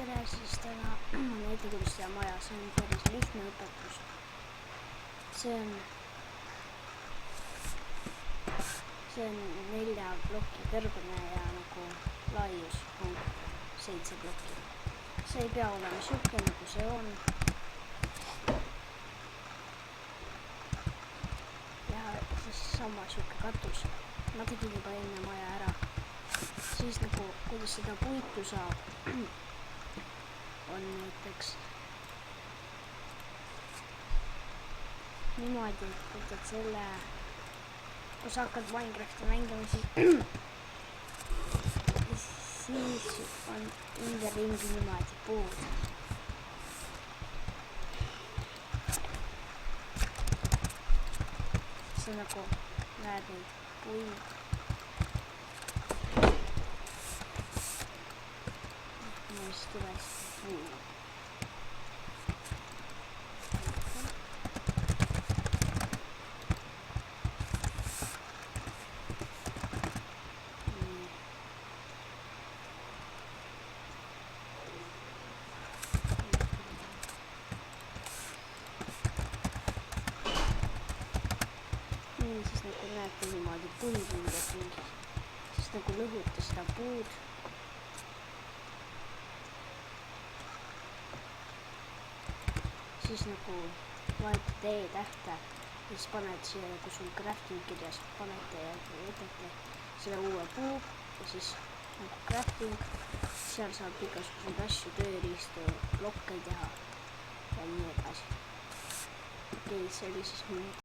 tere, siis täna näitan, kuidas teha maja, see on päris lihtne õpetus. See on 4 ploki kõrgune ja nagu laius on 7 plokki. See ei pea olema siuke nagu see on. Ja siis sama siuke katus. Ma tegin juba enne maja ära. Siis nagu kuidas seda puitu saab on näiteks niimoodi, et võtad selle, kui sa hakkad Minecrafti mängima, siis on ümberringi niimoodi puud. Sa nagu näed neid puid. Siis tuleks puu. Siis nagu näete niimoodi puid ümberringi. Siis nagu lõhuta seda puud. Siis nagu vajutad E-tähte ja siis paned siia, kui sul crafting kirjas, panete ja võtate selle uue puu ja siis nagu crafting, seal saab igasuguseid asju, tööriistu, blokke teha ja nii edasi. Okei, see oli siis minu